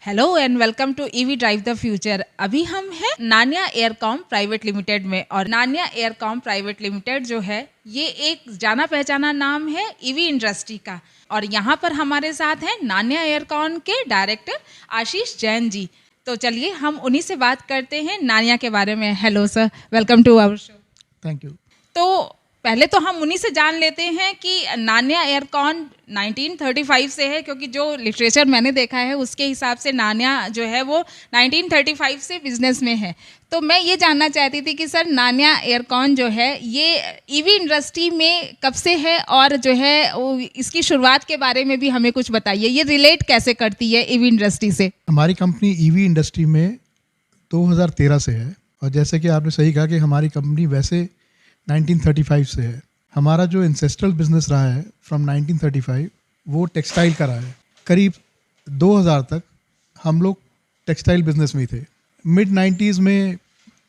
Hello and welcome to EV drive the future. अभी हम हैं नान्या एयरकॉम प्राइवेट लिमिटेड में, और नान्या एयरकॉम प्राइवेट लिमिटेड जो है ये एक जाना पहचाना नाम है ईवी इंडस्ट्री का। और यहाँ पर हमारे साथ हैं नान्या एयरकॉम के डायरेक्टर आशीष जैन जी। तो चलिए हम उन्हीं से बात करते हैं नान्या के बारे में। Hello sir, welcome to our show. Thank you. तो पहले तो हम उन्हीं से जान लेते हैं कि नान्या एयरकॉन 1935 से है, क्योंकि जो लिटरेचर मैंने देखा है उसके हिसाब से नान्या जो है वो 1935 से बिजनेस में है। तो मैं ये जानना चाहती थी कि सर नान्या एयरकॉन जो है ये ईवी इंडस्ट्री में कब से है, और जो है वो इसकी शुरुआत के बारे में भी हमें कुछ बताइए। ये रिलेट कैसे करती है ईवी इंडस्ट्री से? हमारी कंपनी ईवी इंडस्ट्री में 2013 से है, और जैसे कि आपने सही कहा कि हमारी कंपनी वैसे 1935 से है। हमारा जो इंसेस्ट्रल बिजनेस रहा है फ्रॉम 1935 वो टेक्सटाइल का रहा है। करीब 2000 तक हम लोग टेक्सटाइल बिजनेस में ही थे। मिड 90s में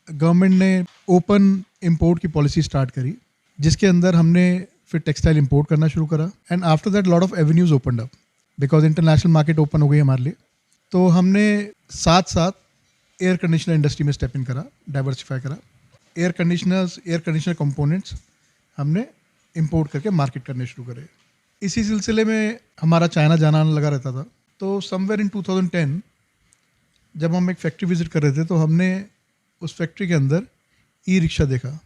गवर्नमेंट ने ओपन इंपोर्ट की पॉलिसी स्टार्ट करी, जिसके अंदर हमने फिर टेक्सटाइल इंपोर्ट करना शुरू करा। And after that lot of avenues opened up, because international market open हो गई हमारे लिए। तो हमने साथ साथ एयर कंडीशनर इंडस्ट्री में स्टेप इन करा, डाइवर्सिफाई करा। एयर कंडीशनर कंपोनेंट्स हमने इंपोर्ट करके मार्केट करने शुरू करे। इसी सिलसिले में हमारा चाइना जाना आना लगा रहता था। तो समवेयर इन 2010 जब हम एक फैक्ट्री विजिट कर रहे थे तो हमने उस फैक्ट्री के अंदर ई रिक्शा देखा।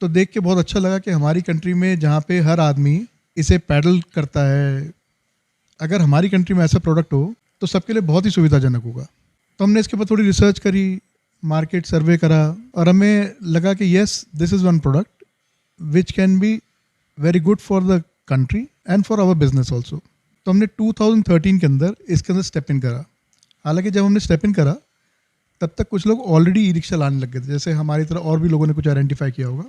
तो देख के बहुत अच्छा लगा कि हमारी कंट्री में जहाँ पे हर आदमी इसे पैडल करता है, अगर हमारी कंट्री में ऐसा प्रोडक्ट हो तो सबके लिए बहुत ही सुविधाजनक होगा। तो हमने इसके ऊपर थोड़ी रिसर्च करी, मार्केट सर्वे करा, और हमें लगा कि yes this is one product which can be very good for the country and for our business also. तो हमने 2013 के अंदर इसके अंदर स्टेप इन करा। हालांकि जब हमने स्टेप इन करा तब तक कुछ लोग ऑलरेडी ई रिक्शा लाने लग गए थे, जैसे हमारी तरह और भी लोगों ने कुछ आइडेंटिफाई किया होगा,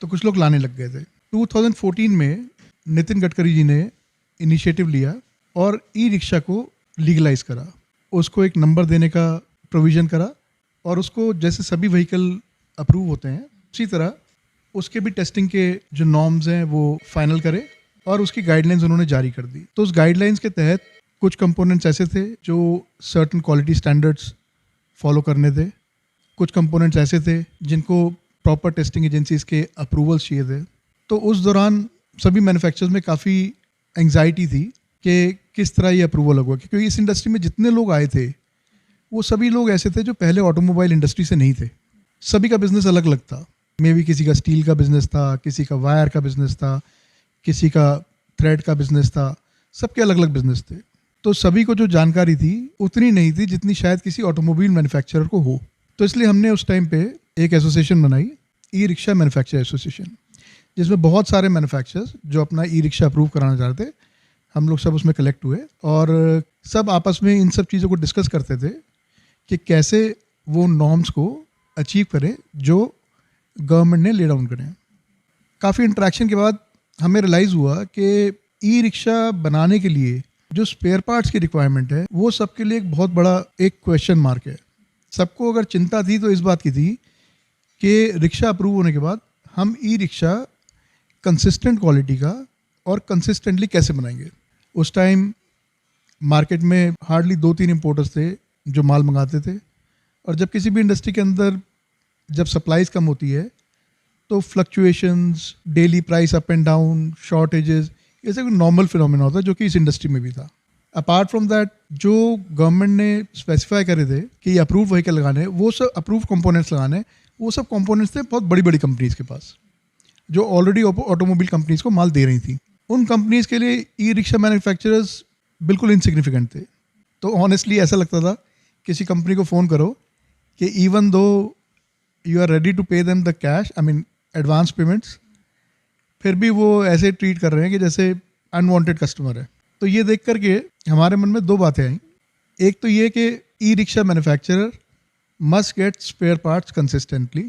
तो कुछ लोग लाने लग गए थे। 2014 में नितिन गडकरी जी ने इनिशिएटिव लिया और ई रिक्शा को लीगलाइज करा, उसको एक नंबर देने का प्रोविज़न करा, और उसको जैसे सभी व्हीकल अप्रूव होते हैं उसी तरह उसके भी टेस्टिंग के जो नॉर्म्स हैं वो फाइनल करे, और उसकी गाइडलाइंस उन्होंने जारी कर दी। तो उस गाइडलाइंस के तहत कुछ कंपोनेंट्स ऐसे थे जो सर्टन क्वालिटी स्टैंडर्ड्स फॉलो करने थे, कुछ कंपोनेंट्स ऐसे थे जिनको प्रॉपर टेस्टिंग एजेंसीज के अप्रूवल्स चाहिए थे। तो उस दौरान सभी मैन्युफैक्चरर्स में काफ़ी एंग्जाइटी थी कि किस तरह ये अप्रूवल होगा, क्योंकि इस इंडस्ट्री में जितने लोग आए थे वो सभी लोग ऐसे थे जो पहले ऑटोमोबाइल इंडस्ट्री से नहीं थे। सभी का बिजनेस अलग अलग था। मे बी किसी का स्टील का बिजनेस था, किसी का वायर का बिजनेस था, किसी का थ्रेड का बिजनेस था, सबके अलग अलग बिजनेस थे। तो सभी को जो जानकारी थी उतनी नहीं थी जितनी शायद किसी ऑटोमोबाइल मैन्युफैक्चरर को हो। तो इसलिए हमने उस टाइम पे एक एसोसिएशन बनाई, ई रिक्शा मैन्युफैक्चरर एसोसिएशन, जिसमें बहुत सारे मैन्युफैक्चरर्स जो अपना ई रिक्शा अप्रूव कराना चाहते थे, हम लोग सब उसमें कलेक्ट हुए और सब आपस में इन सब चीज़ों को डिस्कस करते थे कि कैसे वो नॉर्म्स को अचीव करें जो गवर्नमेंट ने ले डाउन करें। काफ़ी इंटरेक्शन के बाद हमें रियलाइज़ हुआ कि ई रिक्शा बनाने के लिए जो स्पेयर पार्ट्स की रिक्वायरमेंट है वो सबके लिए एक बहुत बड़ा एक क्वेश्चन मार्क है। सबको अगर चिंता थी तो इस बात की थी कि रिक्शा अप्रूव होने के बाद हम ई रिक्शा कंसिस्टेंट क्वालिटी का और कंसिस्टेंटली कैसे बनाएंगे। उस टाइम मार्केट में हार्डली 2-3 इम्पोर्टर्स थे जो माल मंगाते थे, और जब किसी भी इंडस्ट्री के अंदर जब सप्लाईज कम होती है तो fluctuations, daily price up and down, shortages, ये सब नॉर्मल फिनोमेना होता है जो कि इस इंडस्ट्री में भी था। अपार्ट फ्रॉम दैट जो गवर्नमेंट ने स्पेसिफाई करे थे कि ये अप्रूव व्हीकल लगाने, वो सब अप्रूव कंपोनेंट्स लगाने, वो सब कंपोनेंट्स थे बहुत बड़ी बड़ी कंपनीज़ के पास जो ऑलरेडी ऑटोमोबाइल कंपनीज़ को माल दे रही थी। उन कंपनीज़ के लिए ई रिक्शा मैन्युफैक्चरर्स बिल्कुल इनसिग्निफिकेंट थे। तो ऑनेस्टली ऐसा लगता था किसी कंपनी को फ़ोन करो कि even though you are ready to pay them the cash, I mean advance payments, फिर भी वो ऐसे ट्रीट कर रहे हैं कि जैसे अनवांटेड कस्टमर है। तो ये देख करके हमारे मन में दो बातें आई। एक तो ये कि e rickshaw manufacturer must get spare parts consistently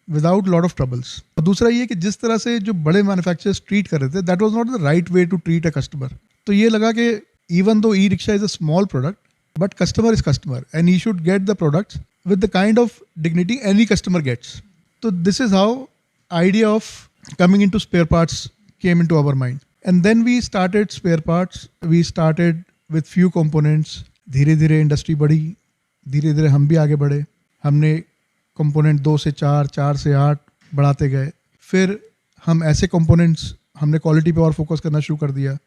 without lot of troubles. और दूसरा ये कि जिस तरह से जो बड़े मैन्युफैक्चरर्स ट्रीट कर रहे थे that was not the right way to treat a customer. तो ये लगा कि even though e rickshaw is a small product but customer is customer and he should get the products with the kind of dignity any customer gets. So this is how idea of coming into spare parts came into our mind. And then we started spare parts. We started with few components. धीरे धीरे industry बढ़ी, धीरे धीरे हम भी आगे बढ़े। हमने कंपोनेंट 2 से 4, 4 से 8 बढ़ाते गए। फिर हम ऐसे कंपोनेंट्स, हमने क्वालिटी पे और फोकस करना शुरू कर दिया।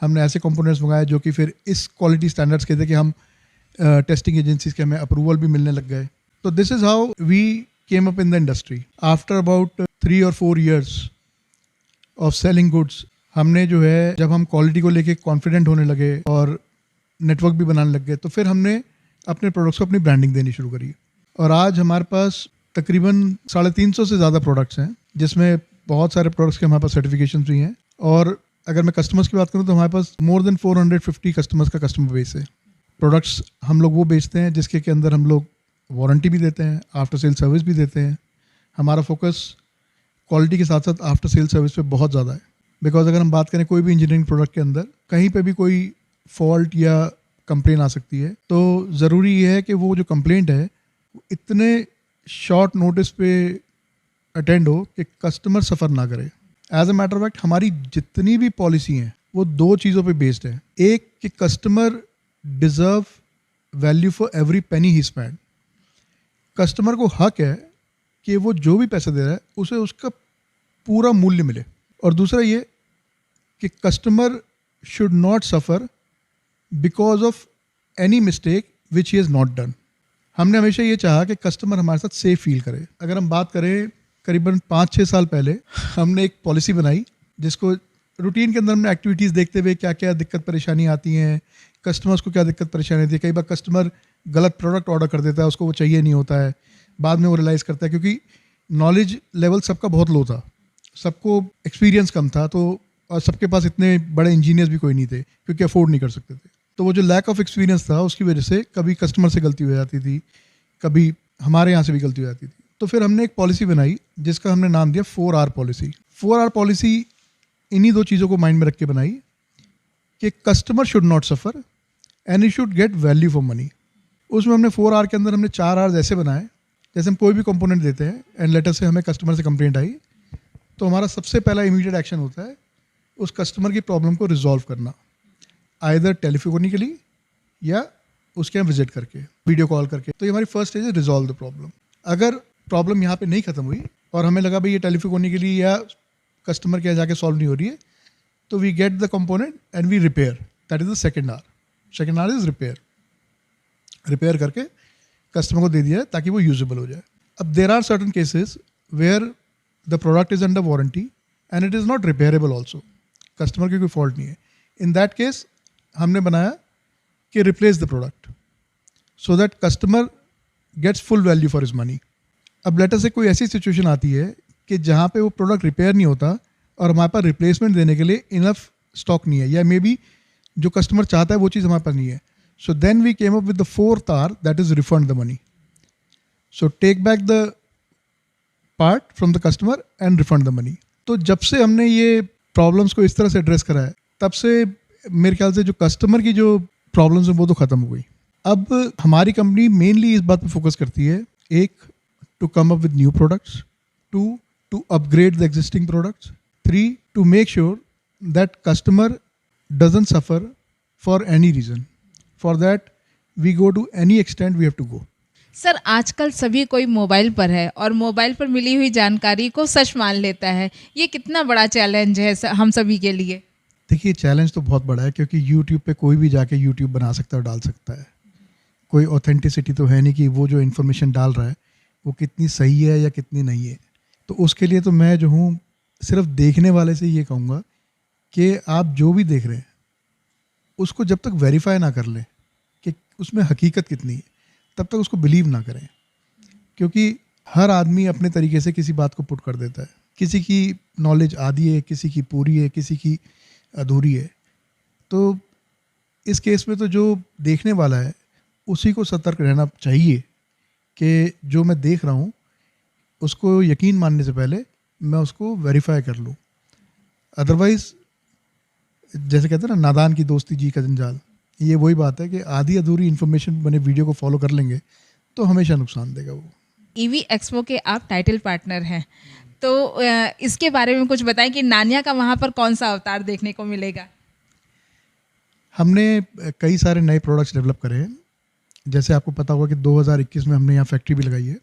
हमने ऐसे कंपोनेंट्स मंगाए जो कि फिर इस क्वालिटी स्टैंडर्ड्स के थे कि हम टेस्टिंग एजेंसीज के हमें अप्रूवल भी मिलने लग गए। तो this is how we came up in the industry. After about 3 और 4 years ऑफ सेलिंग गुड्स, हमने जो है, जब हम क्वालिटी को लेके कॉन्फिडेंट होने लगे और नेटवर्क भी बनाने लग गए, तो फिर हमने अपने प्रोडक्ट्स को अपनी ब्रांडिंग देनी शुरू करी। और आज हमारे पास तकरीबन 350 से ज़्यादा प्रोडक्ट्स हैं, जिसमें बहुत सारे प्रोडक्ट्स के हमारे पास सर्टिफिकेशन भी हैं। और अगर मैं कस्टमर्स की बात करूँ तो हमारे पास मोर देन 450 कस्टमर्स का कस्टमर बेस है। प्रोडक्ट्स हम लोग वो बेचते हैं जिसके के अंदर हम लोग वारंटी भी देते हैं, आफ्टर सेल सर्विस भी देते हैं। हमारा फोकस क्वालिटी के साथ साथ आफ्टर सेल सर्विस पे बहुत ज़्यादा है। बिकॉज अगर हम बात करें कोई भी इंजीनियरिंग प्रोडक्ट के अंदर कहीं पे भी कोई फॉल्ट या कंप्लेन आ सकती है, तो ज़रूरी ये है कि वो जो कंप्लेंट है इतने शॉर्ट नोटिस पे अटेंड हो कि कस्टमर सफ़र ना करे। As a matter of fact हमारी जितनी भी पॉलिसी हैं वो 2 चीज़ों पे बेस्ड है। एक कि customer deserve value for every penny he spend. Customer को हक है कि वो जो भी पैसा दे रहा है उसे उसका पूरा मूल्य मिले। और दूसरा ये कि customer should not suffer because of any mistake which he has not done. हमने हमेशा ये चाहा कि कस्टमर हमारे साथ सेफ फील करे। अगर हम बात करें करीबन 5-6 साल पहले हमने एक पॉलिसी बनाई जिसको रूटीन के अंदर हमने एक्टिविटीज़ देखते हुए क्या क्या दिक्कत परेशानी आती हैं, कस्टमर्स को क्या दिक्कत परेशानी आती है। कई बार कस्टमर गलत प्रोडक्ट ऑर्डर कर देता है, उसको वो चाहिए नहीं होता है, बाद में वो रियलाइज़ करता है क्योंकि नॉलेज लेवल सबका बहुत लो था, सबको एक्सपीरियंस कम था, तो और सबके पास इतने बड़े इंजीनियर्स भी कोई नहीं थे क्योंकि अफोर्ड नहीं कर सकते थे। तो वो जो लैक ऑफ एक्सपीरियंस था उसकी वजह से कभी कस्टमर से गलती हो जाती थी, कभी हमारे यहाँ से भी गलती हो जाती थी। तो फिर हमने एक पॉलिसी बनाई जिसका हमने नाम दिया 4R पॉलिसी। 4R पॉलिसी इन्हीं 2 चीज़ों को माइंड में रख के बनाई कि customer should not suffer and he should get value for money. उसमें हमने 4R के अंदर हमने 4 R's ऐसे बनाए, जैसे हम कोई भी कंपोनेंट देते हैं एंड लेटर से हमें कस्टमर से कंप्लेंट आई तो हमारा सबसे पहला इमीडिएट एक्शन होता है उस कस्टमर की प्रॉब्लम को रिजॉल्व करना, आइदर टेलीफोनिकली या उसके यहाँ विजिट करके, वीडियो कॉल करके। तो ये हमारी फर्स्ट स्टेज है, रिजॉल्व द प्रॉब्लम। अगर प्रॉब्लम यहाँ पे नहीं ख़त्म हुई और हमें लगा भाई ये टेलीफोनिकली या कस्टमर के यहाँ जाके सॉल्व नहीं हो रही है, तो we get the component and we repair. That is the second R। Second R is repair. Repair करके कस्टमर को दे दिया है ताकि वो यूजेबल हो जाए। अब there are certain cases where the product is under warranty and it is not repairable also, customer की कोई फॉल्ट नहीं है। इन दैट केस हमने बनाया कि replace the product so that customer gets full value for his money. अब later से कोई ऐसी सिचुएशन आती है कि जहाँ पे वो प्रोडक्ट रिपेयर नहीं होता और हमारे पास रिप्लेसमेंट देने के लिए इनफ स्टॉक नहीं है, या मे बी जो कस्टमर चाहता है वो चीज़ हमारे पास नहीं है। So then we came up with the 4th R, that is refund the money. So take back the part from the customer and refund the money. तो जब से हमने ये प्रॉब्लम्स को इस तरह से एड्रेस करा है तब से मेरे ख्याल से जो कस्टमर की जो प्रॉब्लम्स हैं वो तो ख़त्म हो गई। अब हमारी कंपनी मेनली इस बात पे फोकस करती है, एक, to come up with new products, 2, to upgrade the existing products, 3, to make sure that customer doesn't suffer for any reason. For that we go to any extent we have to go. Sir, आजकल सभी कोई mobile पर है और mobile पर मिली हुई जानकारी को सच मान लेता है। ये कितना बड़ा चैलेंज है हम सभी के लिए? देखिए, चैलेंज तो बहुत बड़ा है क्योंकि यूट्यूब पे कोई भी जाके यूट्यूब बना सकता है और डाल सकता है। कोई ऑथेंटिसिटी तो है नहीं कि वो जो इन्फॉर्मेशन डाल रहा है वो कितनी सही है या कितनी नहीं है। तो उसके लिए तो मैं जो हूँ सिर्फ देखने वाले से ये कहूँगा कि आप जो भी देख रहे हैं उसको जब तक वेरीफाई ना कर लें कि उसमें हकीकत कितनी है तब तक उसको बिलीव ना करें, क्योंकि हर आदमी अपने तरीके से किसी बात को पुट कर देता है। किसी की नॉलेज आधी है, किसी की पूरी है, किसी की अधूरी है। तो इस केस में तो जो देखने वाला है उसी को सतर्क रहना चाहिए कि जो मैं देख रहा हूँ उसको यकीन मानने से पहले मैं उसको वेरीफाई कर लूँ। अदरवाइज़ जैसे कहते हैं ना, नादान की दोस्ती जी का जंजाल, ये वही बात है कि आधी अधूरी इन्फॉर्मेशन बने वीडियो को फॉलो कर लेंगे तो हमेशा नुकसान देगा वो। ईवी एक्सपो के आप टाइटल पार्टनर हैं, तो इसके बारे में कुछ बताएं कि नानिया का वहाँ पर कौन सा अवतार देखने को मिलेगा? हमने कई सारे नए प्रोडक्ट्स डेवलप करे हैं। जैसे आपको पता होगा कि 2021 में हमने यहाँ फैक्ट्री भी लगाई है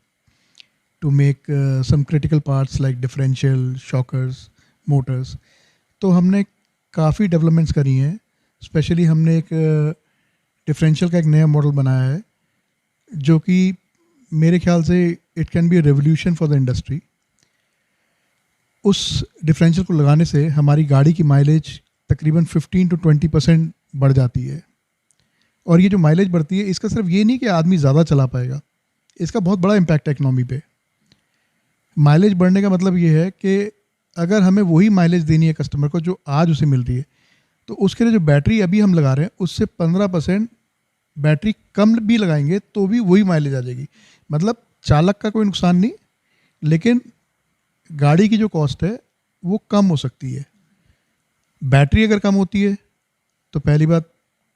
to make some critical parts like differential, shockers, motors. तो हमने काफ़ी डेवलपमेंट्स करी हैं। स्पेशली हमने एक डिफरेंशियल का एक नया मॉडल बनाया है जो कि मेरे ख्याल से it can be a revolution for the industry. उस डिफरेंशियल को लगाने से हमारी गाड़ी की माइलेज तकरीबन 15 to 20% बढ़ जाती है। और ये जो माइलेज बढ़ती है, इसका सिर्फ ये नहीं कि आदमी ज़्यादा चला पाएगा, इसका बहुत बड़ा इम्पैक्ट है इकनॉमी पे। माइलेज बढ़ने का मतलब ये है कि अगर हमें वही माइलेज देनी है कस्टमर को जो आज उसे मिल रही है, तो उसके लिए जो बैटरी अभी हम लगा रहे हैं उससे 15% बैटरी कम भी लगाएंगे तो भी वही माइलेज आ जाएगी। मतलब चालक का कोई नुकसान नहीं, लेकिन गाड़ी की जो कॉस्ट है वो कम हो सकती है। बैटरी अगर कम होती है तो पहली बात,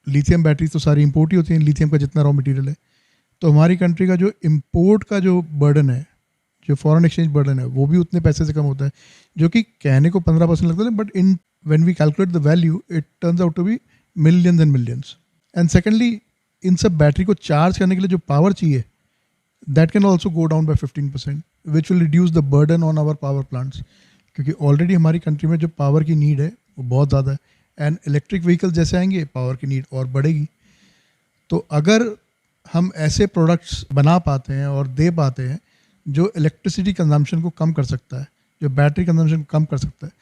लिथियम बैटरी तो सारी इंपोर्ट ही होती हैं, लिथियम का जितना रॉ मटेरियल है। तो हमारी कंट्री का जो इंपोर्ट का जो बर्डन है, जो फॉरेन एक्सचेंज बर्डन है, वो भी उतने पैसे से कम होता है, जो कि कहने को 15% लगता है, but in when we calculate the value it turns out to be millions and millions. And secondly, इन सब बैटरी को चार्ज करने के लिए जो पावर चाहिए, that can also go down by 15%, which will reduce the burden on our power plants. क्योंकि already हमारी कंट्री में जो पावर की नीड है वो बहुत ज़्यादा है, एंड इलेक्ट्रिक व्हीकल जैसे आएंगे पावर की नीड और बढ़ेगी। तो अगर हम ऐसे प्रोडक्ट्स बना पाते हैं और दे पाते हैं जो इलेक्ट्रिसिटी कंजम्पशन को कम कर सकता है, जो बैटरी कंजम्पशन को कम कर सकता है,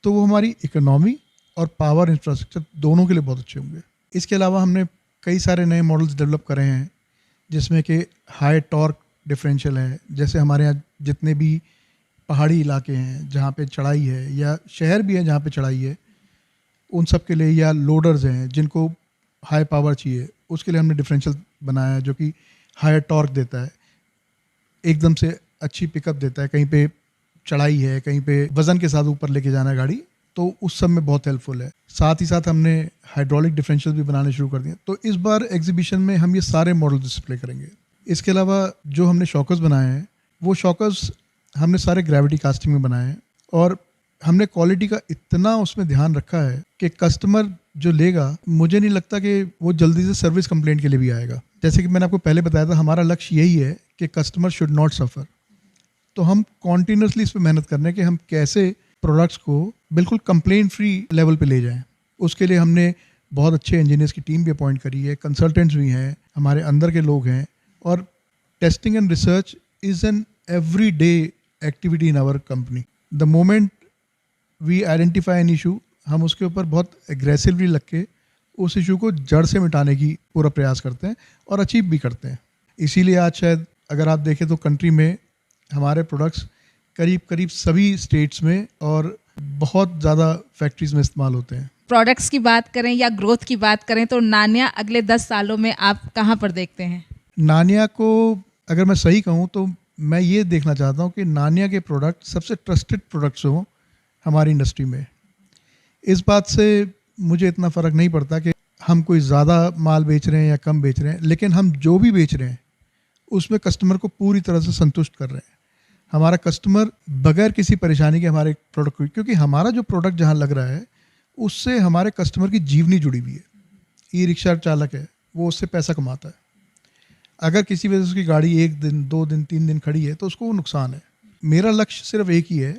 तो वो हमारी इकोनॉमी और पावर इंफ्रास्ट्रक्चर दोनों के लिए बहुत अच्छे होंगे। इसके अलावा हमने कई सारे नए मॉडल्स डेवलप करे हैं जिसमें कि हाई टॉर्क डिफरेंशियल है। जैसे हमारे यहाँ जितने भी पहाड़ी इलाके हैं जहाँ पे चढ़ाई है, या शहर भी है जहाँ पे चढ़ाई है, उन सब के लिए, या लोडर्स हैं जिनको हाई पावर चाहिए, उसके लिए हमने डिफरेंशियल बनाया है जो कि हाई टॉर्क देता है, एकदम से अच्छी पिकअप देता है। कहीं पे चढ़ाई है, कहीं पे वज़न के साथ ऊपर लेके जाना है गाड़ी, तो उस सब में बहुत हेल्पफुल है। साथ ही साथ हमने हाइड्रोलिक डिफरेंशियल भी बनाने शुरू कर दिए। तो इस बार एग्जीबिशन में हम ये सारे मॉडल डिस्प्ले करेंगे। इसके अलावा जो हमने शॉकर्स बनाए हैं, वो शॉकर्स हमने सारे ग्रेविटी कास्टिंग में बनाए हैं, और हमने क्वालिटी का इतना उसमें ध्यान रखा है कि कस्टमर जो लेगा, मुझे नहीं लगता कि वो जल्दी से सर्विस कंप्लेंट के लिए भी आएगा। जैसे कि मैंने आपको पहले बताया था, हमारा लक्ष्य यही है कि कस्टमर शुड नॉट सफ़र। तो हम कॉन्टीन्यूसली इस पर मेहनत कर रहे हैं कि हम कैसे प्रोडक्ट्स को बिल्कुल कंप्लेंट फ्री लेवल पे ले जाएं। उसके लिए हमने बहुत अच्छे इंजीनियर्स की टीम भी अपॉइंट करी है, कंसल्टेंट्स भी हैं, हमारे अंदर के लोग हैं, और testing and research is an every day activity in our company. The moment we identify an issue, हम उसके ऊपर बहुत एग्रेसिवली लग के उस इशू को जड़ से मिटाने की पूरा प्रयास करते हैं और अचीव भी करते हैं। इसीलिए आज शायद अगर आप देखें तो कंट्री में हमारे प्रोडक्ट्स करीब करीब सभी स्टेट्स में और बहुत ज़्यादा फैक्ट्रीज में इस्तेमाल होते हैं। प्रोडक्ट्स की बात करें या ग्रोथ की बात करें तो नान्या अगले 10 सालों में आप कहाँ पर देखते हैं? नान्या को अगर मैं सही कहूँ तो मैं ये देखना चाहता हूँ कि नान्या के प्रोडक्ट सबसे ट्रस्टेड प्रोडक्ट्स हों हमारी इंडस्ट्री में। इस बात से मुझे इतना फ़र्क नहीं पड़ता कि हम कोई ज़्यादा माल बेच रहे हैं या कम बेच रहे हैं, लेकिन हम जो भी बेच रहे हैं उसमें कस्टमर को पूरी तरह से संतुष्ट कर रहे हैं। हमारा कस्टमर बगैर किसी परेशानी के हमारे प्रोडक्ट को, क्योंकि हमारा जो प्रोडक्ट जहाँ लग रहा है उससे हमारे कस्टमर की जीवनी जुड़ी हुई है। ई रिक्शा चालक है, वो उससे पैसा कमाता है। अगर किसी वजह से उसकी गाड़ी 1 दिन 2 दिन 3 दिन खड़ी है तो उसको वो नुकसान है। मेरा लक्ष्य सिर्फ एक ही है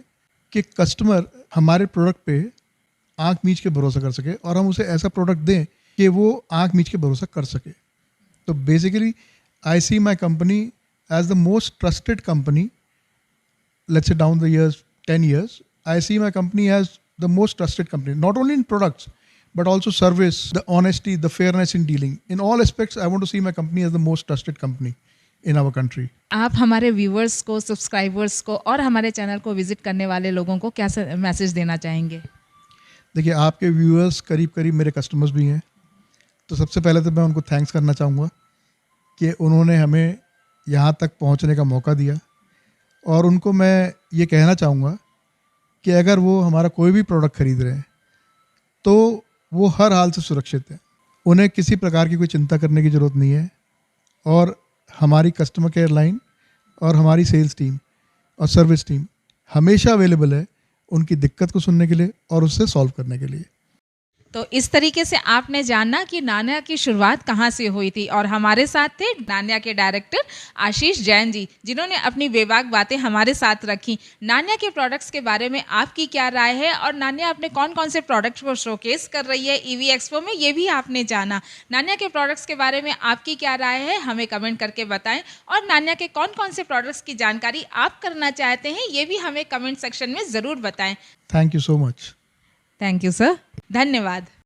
कि कस्टमर हमारे प्रोडक्ट पे आँख मीच के भरोसा कर सके और हम उसे ऐसा प्रोडक्ट दें कि वो आँख मीच के भरोसा कर सके। तो basically I see my company as the most trusted company. Let's say down the years, 10 years, I see my company as the most trusted company, not only in products, but also service, the honesty, the fairness in dealing. In all aspects, I want to see my company as the most trusted company in our country. आप हमारे viewers को, subscribers को और हमारे channel को visit करने वाले लोगों को क्या मैसेज देना चाहेंगे? देखिए, आपके व्यूअर्स करीब करीब मेरे कस्टमर्स भी हैं। तो सबसे पहले तो मैं उनको थैंक्स करना चाहूँगा कि उन्होंने हमें यहाँ तक पहुँचने का मौका दिया, और उनको मैं ये कहना चाहूँगा कि अगर वो हमारा कोई भी प्रोडक्ट खरीद रहे हैं तो वो हर हाल से सुरक्षित है। उन्हें किसी प्रकार की कोई चिंता करने की ज़रूरत नहीं है, और हमारी कस्टमर केयर लाइन और हमारी सेल्स टीम और सर्विस टीम हमेशा अवेलेबल है उनकी दिक्कत को सुनने के लिए और उससे सॉल्व करने के लिए। तो इस तरीके से आपने जाना कि नान्या की शुरुआत कहाँ से हुई थी। और हमारे साथ थे नान्या के डायरेक्टर आशीष जैन जी, जिन्होंने अपनी बेबाक बातें हमारे साथ रखी। नान्या के प्रोडक्ट्स के बारे में आपकी क्या राय है और नान्या अपने कौन कौन से प्रोडक्ट्स को शोकेस कर रही है ईवी एक्सपो में, ये भी आपने जाना। नान्या के प्रोडक्ट्स के बारे में आपकी क्या राय है, हमें कमेंट करके बताएं। और नान्या के कौन कौन से प्रोडक्ट्स की जानकारी आप करना चाहते हैं, ये भी हमें कमेंट सेक्शन में ज़रूर बताएं। Thank you so much. Thank you sir, धन्यवाद।